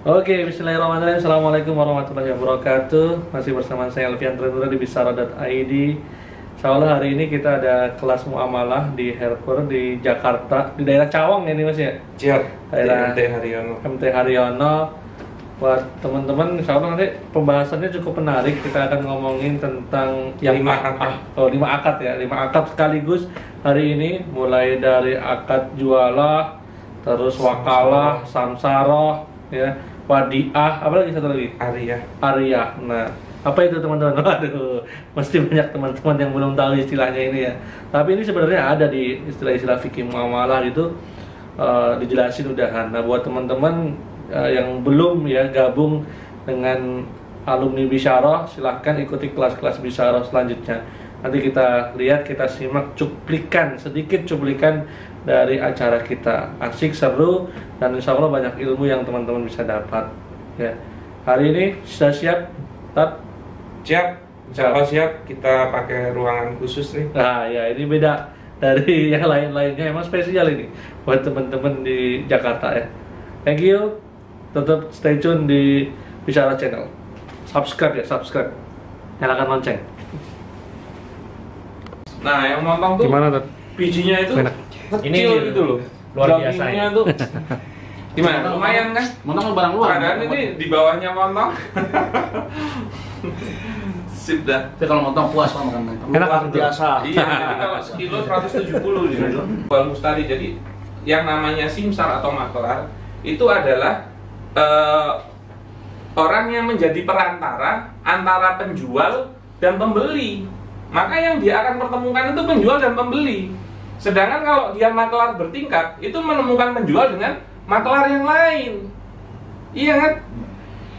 Oke, bismillahirrahmanirrahim. Assalamualaikum warahmatullahi wabarakatuh. Masih bersama saya Alfian Trendura di Bisara.id. Insyaallah hari ini kita ada kelas muamalah di Helper di Jakarta, di daerah Cawang ini Mas ya? Siap, Daerah MT Haryono. MT Haryono. Buat teman-teman, insyaallah nanti pembahasannya cukup menarik. Kita akan ngomongin tentang yang 5 akad. 5 akad ya, 5 akad sekaligus hari ini, mulai dari akad jualah, terus wakalah, samsaroh, ya, wadiah, apa lagi satu lagi? Ariyah. Nah, apa itu teman-teman? Waduh, mesti banyak teman-teman yang belum tahu istilahnya ini ya. Tapi ini sebenarnya ada di istilah-istilah fikih muamalah itu dijelasin udahan. Nah, buat teman-teman yang belum ya gabung dengan alumni Bisyarah, silahkan ikuti kelas-kelas Bisyarah selanjutnya. Nanti kita lihat, kita simak sedikit cuplikan dari acara kita. Asik, seru, dan insya Allah banyak ilmu yang teman-teman bisa dapat ya. Hari ini sudah siap? Tat? Siap, insya Allah siap. Kita pakai ruangan khusus nih. Nah ya, ini beda dari yang lain-lainnya, emang spesial ini buat teman-teman di Jakarta ya. Thank you. Tetap stay tune di Bisyarah Channel. Subscribe ya, subscribe. Nyalakan lonceng. Nah, yang montong tuh Gimana Tat? bijinya itu Enak. kecil Ini gitu loh. luar biasa Dagingnya ya. tuh gimana? Lumayan kan? Montong barang luar. Padahal ini di bawahnya montong. Sip dah. Tapi kalau montong puas Pak makan montong. Enak, Luar betul. biasa. Iya, jadi kalau sekilo 170 gitu. Jual mustari. Jadi yang namanya simsar atau maklar itu adalah orang yang menjadi perantara antara penjual dan pembeli. Maka yang dia akan pertemukan itu penjual dan pembeli. Sedangkan kalau dia maklar bertingkat, itu menemukan penjual dengan maklar yang lain. Iya kan?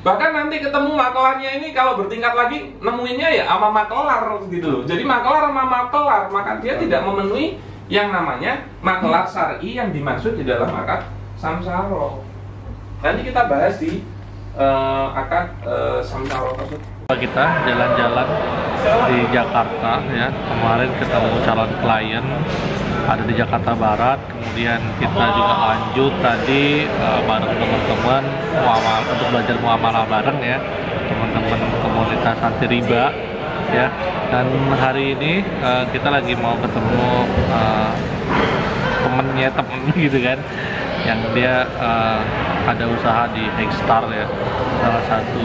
Bahkan nanti ketemu maklarnya ini kalau bertingkat lagi, nemuinnya ya sama maklar gitu loh. Jadi maklar sama maklar, maka dia tidak memenuhi yang namanya maklar syar'i yang dimaksud di dalam akad samsaro. Nanti kita bahas di akad samsaro tersebut. Kita jalan-jalan di Jakarta ya, kemarin ketemu calon klien ada di Jakarta Barat, kemudian kita juga lanjut tadi bareng teman-teman untuk belajar muamalah bareng ya, teman-teman komunitas anti riba ya. Dan hari ini kita lagi mau ketemu temen gitu kan, yang dia ada usaha di Hexstar ya, salah satu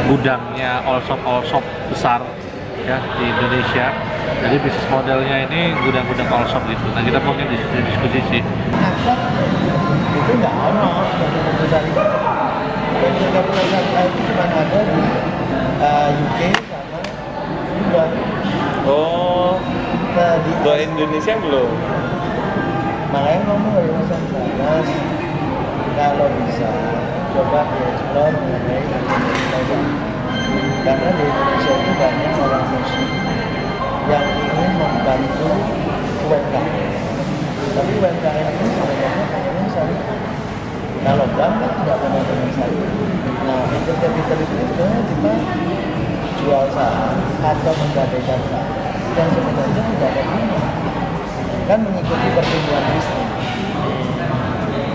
gudangnya all shop besar ya di Indonesia. Jadi bisnis modelnya ini gudang-gudang all shop gitu. Nah, kita mungkin diskusi sih. Akad itu nggak ada dokumen syariah. Dokumen syariah itu cuma ada di UK sama juga. Oh, Di Indonesia belum? makanya ngomong dari Mas, kalau bisa coba dieksplor mengenai dokumen syariah. Karena di Indonesia itu banyak orang muslim yang ingin membantu UMKM. Tapi UMKM ini sebenarnya pengennya syariah. Kalau bank kan tidak pernah dengan syariah. Nah, intermediator itu sebenarnya kita jual saham atau menggadaikan saham yang sebenarnya tidak ada bunga. Kan mengikuti pertumbuhan bisnis.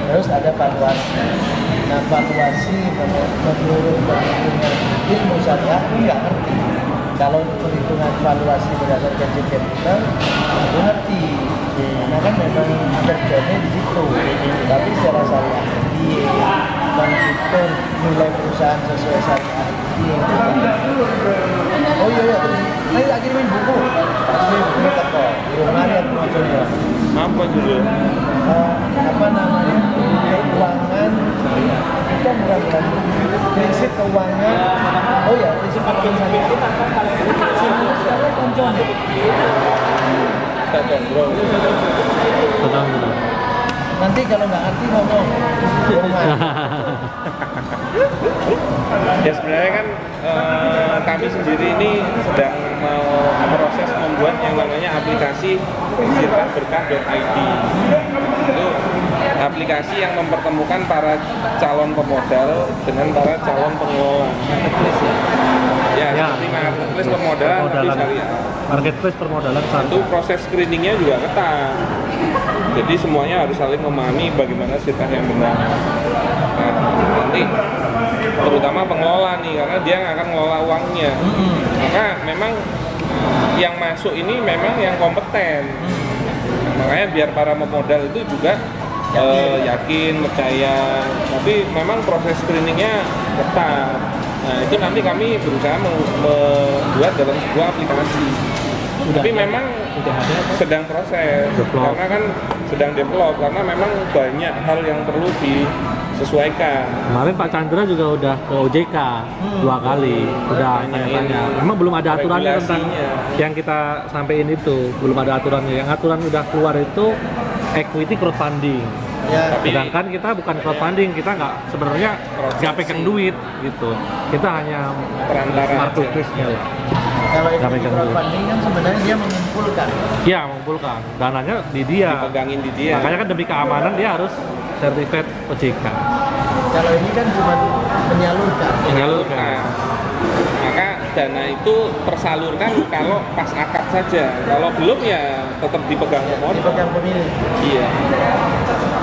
Terus ada valuasi. Nah, valuasi menurut perhitungan ilmu syariah aku nggak ngerti. Kalau perhitungan valuasi berdasarkan capital, aku ngerti. Karena kan memang kerjanya di situ. Tapi secara syariah, dia menghitung nilai perusahaan sesuai syariah. Oh iya, terus ayo tak kirimin buku. Pasti buku teko. Rumah yang macamnya. Apa dulu? Apa namanya? Keuangan. Kita bukan prinsip keuangan. Oh ya, prinsip keuangan syariah. Sekarang konco. Kita control. Nanti kalau nggak ngerti ngomong. Ya sebenarnya kan kami sendiri ini sedang mau proses membuat yang namanya aplikasi sirahberkah.id. Itu aplikasi yang mempertemukan para calon pemodal dengan para calon pengelola marketplace ya. Seperti marketplace permodalan tapi syariah. Marketplace permodalan Tentu proses screeningnya juga ketat. Jadi semuanya harus saling memahami bagaimana sirkah yang benar. Nah, nanti terutama pengelola nih, karena dia yang akan ngelola uangnya. Maka memang yang masuk ini memang yang kompeten. Makanya biar para pemodal itu juga yakin, percaya. Tapi memang proses screeningnya ketat. Nah itu nanti kami berusaha membuat dalam sebuah aplikasi. Tapi memang sedang proses, karena kan sedang develop, karena memang banyak hal yang perlu disesuaikan. Kemarin Pak Chandra juga udah ke OJK 2 kali, udah tanya-tanya. Memang belum ada aturannya tentang yang kita sampein itu, belum ada aturannya. Yang aturan udah keluar itu equity crowdfunding. Ya. Sedangkan kita bukan crowdfunding, kita nggak sebenarnya nggak pegang duit gitu. Kita hanya Perantara marketplace-nya lah. Kalau Nggak equity pegang duit. crowdfunding kan sebenarnya dia mengumpulkan. Iya, mengumpulkan dananya di dia. Dipegangin di dia. Makanya kan demi keamanan dia harus sertifikat OJK. Kalau ini kan cuma menyalurkan. Menyalurkan. Maka dana itu tersalurkan kalau pas akad saja. Kalau belum ya tetap dipegang pemodal. Dipegang pemilik. Iya.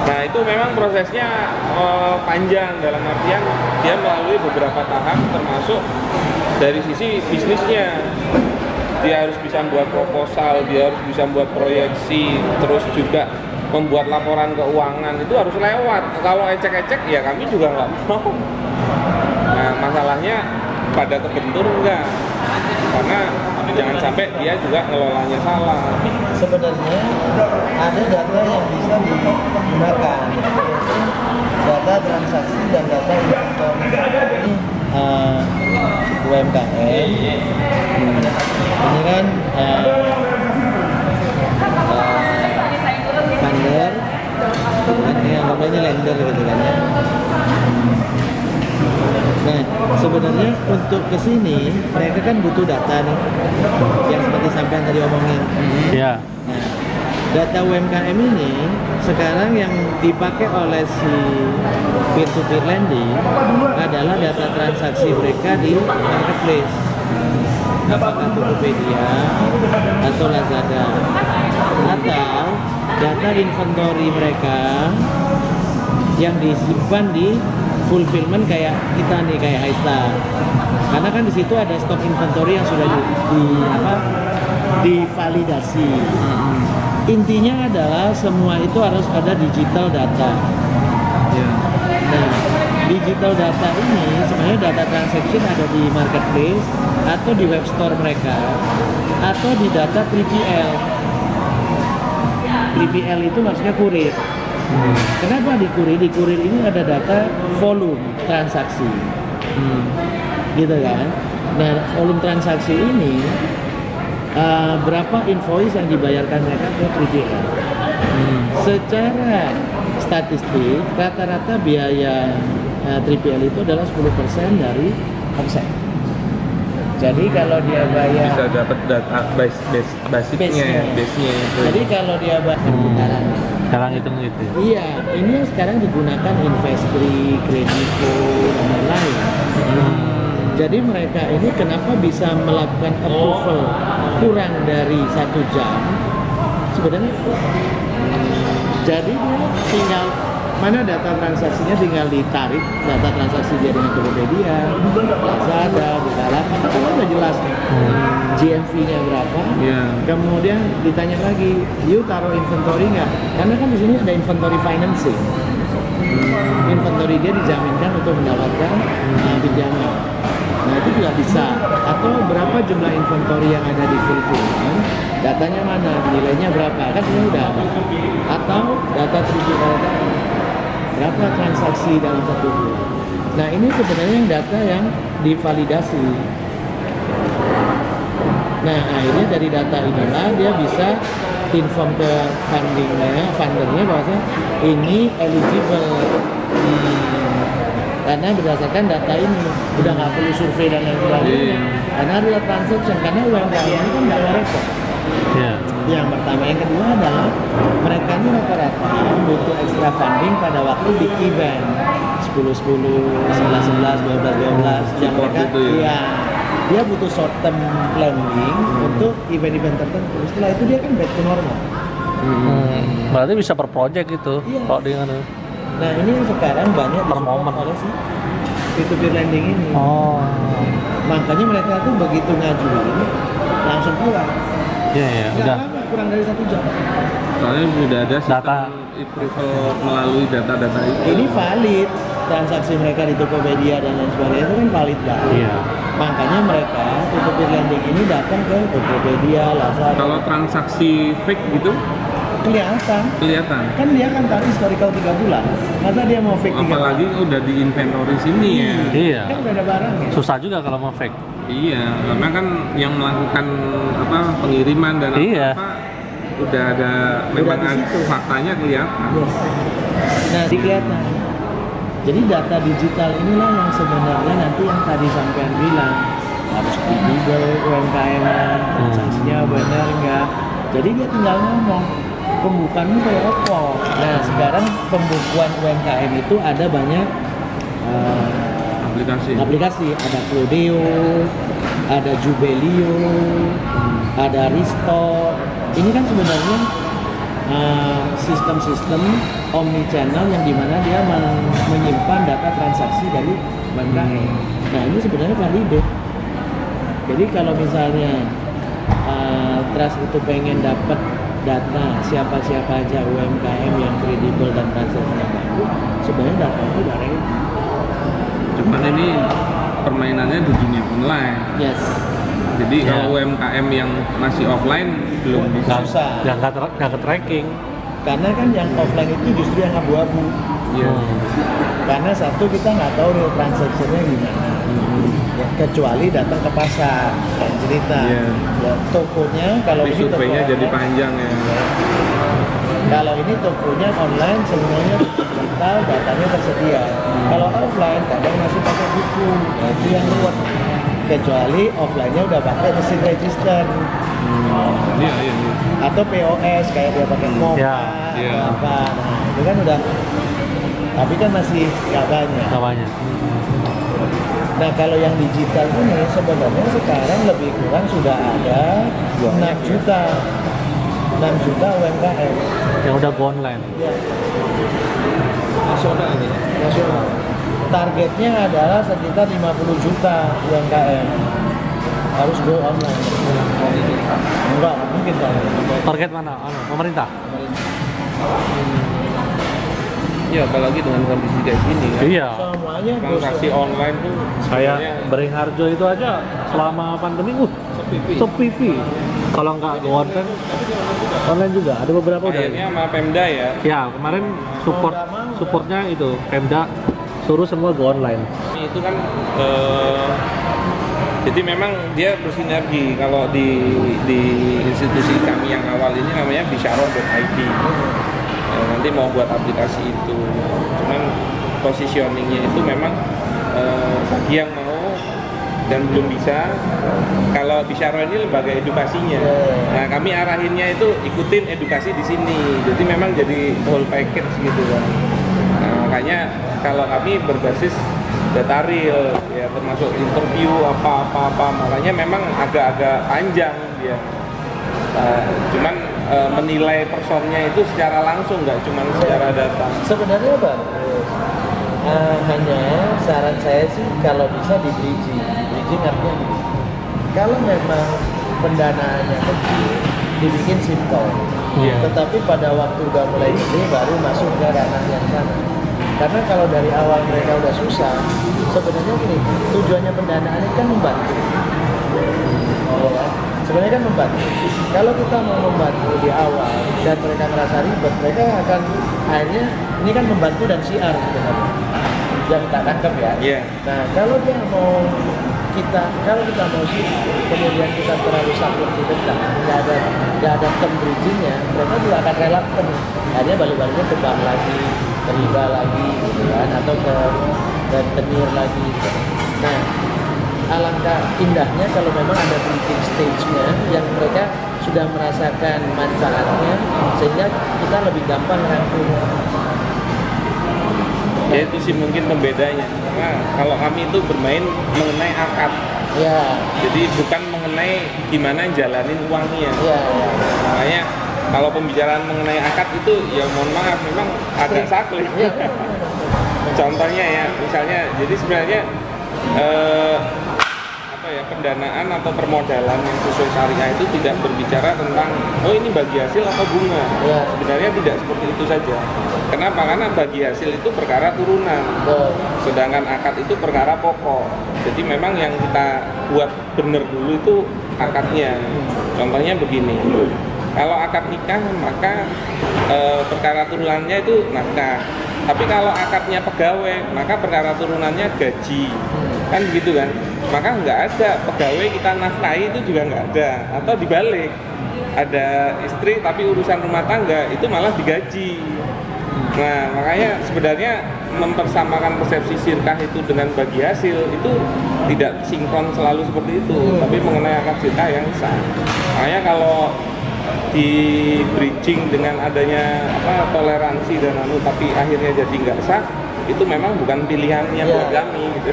Nah itu memang prosesnya panjang, dalam artian dia melalui beberapa tahap, termasuk dari sisi bisnisnya. Dia harus bisa membuat proposal, dia harus bisa membuat proyeksi, terus juga membuat laporan keuangan, itu harus lewat. Kalau ecek-ecek ya kami juga nggak mau. Nah masalahnya pada kebentur enggak, karena jangan sampai dia juga ngelolanya salah. Sebenarnya ada data yang bisa digunakan, yaitu data transaksi dan data inventory. UMKM ini kan funder, ini anggapnya lender gitu kan ya. Nah, sebenarnya untuk kesini mereka kan butuh data nih, yang seperti sampean tadi omongin. Iya. Nah, data UMKM ini sekarang yang dipakai oleh si peer-to-peer lending adalah data transaksi mereka di marketplace, apakah Tokopedia atau Lazada, atau data inventory mereka yang disimpan di fulfillment kayak kita nih, kayak Haistar. Karena kan di situ ada stok inventory yang sudah divalidasi. Intinya adalah semua itu harus ada digital data. Nah, digital data ini sebenarnya data transaction ada di marketplace atau di web store mereka atau di data 3PL. 3PL itu maksudnya kurir. Kenapa di kurir? Di kurir ini ada data volume transaksi, gitu kan? Nah, volume transaksi ini berapa invoice yang dibayarkan mereka ke 3PL. Secara statistik, rata-rata biaya 3PL itu adalah 10% dari omset. Jadi kalau dia bayar Bisa dapat data basicnya, base-nya itu. Jadi kalau dia bayar putaran. Sekarang hitung gitu. Iya, ini yang sekarang digunakan Investri, Kredivo, dan lain-lain. Jadi mereka ini kenapa bisa melakukan approval kurang dari 1 jam? Sebenarnya, jadi dia tinggal mana data transaksinya tinggal ditarik, data transaksi dia dengan Tokopedia, Lazada, Bukalapak, itu kan udah jelas nih. GMV-nya berapa? Kemudian ditanya lagi, you taruh inventory nggak? Karena kan di sini ada inventory financing. Inventory dia dijaminkan untuk mendapatkan pinjaman. Nah itu juga bisa. Atau berapa jumlah inventory yang ada di fulfillment? Datanya mana? Nilainya berapa? Kan ini udah ada. Atau data 3PL berapa transaksi dalam 1 bulan? Nah ini sebenarnya yang data yang divalidasi. Nah akhirnya dari data inilah dia bisa inform ke fundernya bahwa ini eligible. Karena berdasarkan data ini udah nggak perlu survei dan lain sebagainya. Karena real transaction, karena UMKM ini kan nggak repot. Yang pertama, yang kedua adalah mereka ini rata-rata butuh extra funding pada waktu big event 10-10, 11-11, 12-12 yang mereka dia butuh short term lending untuk event-event tertentu. Setelah itu dia kan back to normal. Berarti bisa per project gitu. Iya. Kalau dengan Nah ini yang sekarang banyak Per disupport momen. oleh si peer-to-peer lending ini. Oh. Makanya mereka tuh begitu ngajuin langsung keluar. Iya ya, Nggak udah. lama, kurang dari 1 jam. Soalnya sudah ada sistem Data. approval melalui data-data itu. Ini valid, transaksi mereka di Tokopedia dan lain sebagainya itu kan valid banget. Iya. Makanya mereka peer-to-peer lending ini datang ke Tokopedia, Lazada. Kalau transaksi fake gitu Kelihatan, kelihatan. kan dia kan tahu historical 3 bulan. Masa dia mau fake 3 Apalagi bulan? udah di inventory sini ya. Iya. Kan udah ada barangnya. Susah juga kalau mau fake. Iya, karena kan yang melakukan apa pengiriman dan Iya. apa udah ada memang di situ. faktanya kelihatan. Yes. Nah, kelihatan. Jadi data digital inilah yang sebenarnya nanti yang tadi sampean bilang harus kredibel UMKM-nya, transaksinya benar enggak. Jadi dia tinggal ngomong pembukaannya kayak apa. Nah, sekarang pembukuan UMKM itu ada banyak aplikasi, ada Clodeo, ada Jubelio, ada Risto. Ini kan sebenarnya sistem-sistem omni-channel yang dimana dia menyimpan data transaksi dari UMKM. Nah ini sebenarnya validate. Jadi kalau misalnya Trust itu pengen dapat data siapa-siapa aja UMKM yang kredibel dan transaksinya bagus, sebenarnya data itu udah ready. Cuman ini permainannya di dunia online. Yes. Jadi Ya. kalau UMKM yang masih offline belum bisa. Susah. Nggak ke tracking. Karena kan yang offline itu justru yang abu-abu. Iya. Karena satu kita nggak tahu real transaction-nya gimana. Ya, kecuali datang ke pasar dan cerita. Iya. Ya, tokonya kalau Tapi ini toko surveinya jadi online, panjang ya. kalau ini tokonya online semuanya digital, datanya tersedia. Kalau offline kadang masih pakai buku, nah, itu yang ruwet. Kecuali offline-nya udah pakai mesin register Iya, iya, iya. atau POS kayak dia pakai Moka Ya, iya. atau apa. Nah, itu kan udah, tapi kan masih nggak banyak. Namanya. Nah kalau yang digital ini sebenarnya sekarang lebih kurang sudah ada 6 juta UMKM Yang udah go online. ya, Nasional ini. nasional. Targetnya adalah sekitar 50 juta UMKM harus go online. Enggak mungkin Pak. Target mana? Pemerintah. Ya apalagi dengan kondisi kayak gini kan. Iya. Semuanya go Transaksi online tuh Kayak sebenarnya Beringharjo itu aja selama pandemi, sepi. Kalau nggak go online juga. Ada beberapa udah. akhirnya sama Pemda ya. Ya kemarin supportnya itu Pemda suruh semua go online. Itu kan jadi memang dia bersinergi. Kalau di institusi kami yang awal ini namanya bisyaro.id. Nanti mau buat aplikasi itu, cuman positioningnya itu memang bagi yang mau dan belum bisa. Kalau Bisyaro ini lembaga edukasinya, nah kami arahinnya itu ikutin edukasi di sini, jadi memang jadi whole package gitu kan. Nah, makanya kalau kami berbasis data real, ya termasuk interview apa, makanya memang agak-agak panjang dia. Cuman menilai personnya itu secara langsung, nggak cuma secara data. Sebenarnya Bang, hanya saran saya sih kalau bisa di bridging artinya gini. Kalau memang pendanaannya kecil, dibikin simple. Iya. Tetapi pada waktu udah mulai gede baru masuk ke ranah yang sana. Karena kalau dari awal mereka udah susah, sebenarnya gini, tujuannya pendanaan ini kan membantu. Ya, sebenarnya kan membantu. Kalau kita mau membantu di awal dan mereka merasa ribet, mereka akan akhirnya ini kan membantu dan siar sebenarnya. Yang tak tangkap ya. Iya. Nah kalau dia mau kalau kita mau siar, kemudian kita terlalu sakit di depan, nggak ada term bridgingnya, mereka juga akan reluctant. Akhirnya balik-baliknya ke bank lagi, ke riba lagi, gitu kan, atau ke tenir lagi. Nah alangkah indahnya kalau memang ada bridging stage-nya yang mereka sudah merasakan manfaatnya sehingga kita lebih gampang rangkul. Ya itu sih mungkin pembedanya. Karena kalau kami itu bermain mengenai akad, Ya, jadi bukan mengenai gimana jalanin uangnya. ya, Makanya kalau pembicaraan mengenai akad itu ya mohon maaf memang agak sakit. Contohnya ya, misalnya, jadi sebenarnya pendanaan atau permodalan yang sesuai syariah itu tidak berbicara tentang oh ini bagi hasil atau bunga. Sebenarnya tidak seperti itu saja. Kenapa? Karena bagi hasil itu perkara turunan, sedangkan akad itu perkara pokok. Jadi memang yang kita buat benar dulu itu akadnya. Contohnya begini, kalau akad nikah maka perkara turunannya itu nafkah. Tapi kalau akadnya pegawai, maka perkara turunannya gaji, kan begitu kan? Maka nggak ada pegawai kita nafkahi itu juga nggak ada, atau dibalik, ada istri tapi urusan rumah tangga itu malah digaji. Nah makanya sebenarnya mempersamakan persepsi sirkah itu dengan bagi hasil itu tidak sinkron selalu seperti itu, tapi mengenai akad sirkah yang sah. Makanya kalau di bridging dengan adanya toleransi dan tapi akhirnya jadi nggak sah, itu memang bukan pilihannya buat kami gitu.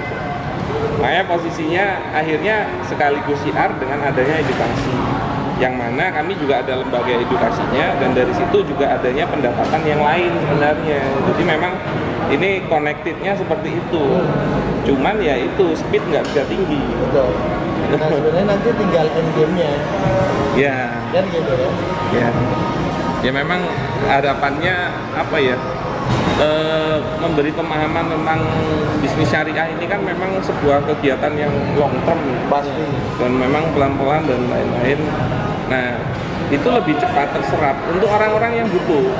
Makanya posisinya akhirnya sekaligus syiar dengan adanya edukasi, yang mana kami juga ada lembaga edukasinya, dan dari situ juga adanya pendapatan yang lain sebenarnya. Jadi memang ini connectednya seperti itu, cuman ya itu speed nggak bisa tinggi. Betul. Nah sebenarnya nanti tinggal end game-nya. Ya. Kan gitu kan? Ya. Ya memang harapannya apa ya? Memberi pemahaman tentang bisnis syariah ini kan memang sebuah kegiatan yang long term, Pasti. dan memang pelan-pelan dan lain-lain. Nah itu lebih cepat terserap untuk orang-orang yang butuh,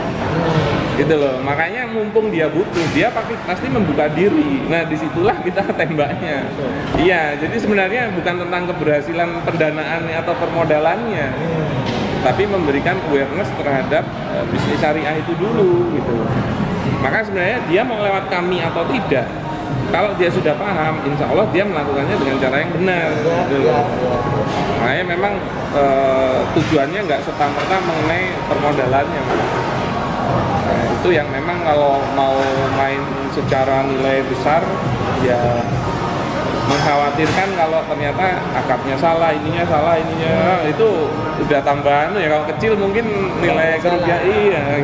gitu loh. Makanya mumpung dia butuh, dia pasti membuka diri. Nah disitulah kita tembaknya. Iya, jadi sebenarnya bukan tentang keberhasilan pendanaan atau permodalannya, tapi memberikan awareness terhadap bisnis syariah itu dulu, gitu. Maka sebenarnya dia mau lewat kami atau tidak, kalau dia sudah paham, insya Allah dia melakukannya dengan cara yang benar. Gitu. Makanya memang tujuannya nggak serta-merta mengenai permodalannya. Nah, itu yang memang kalau mau main secara nilai besar, ya mengkhawatirkan kalau ternyata akadnya salah, ininya itu udah tambahan ya. Kalau kecil mungkin nilai kerja iya.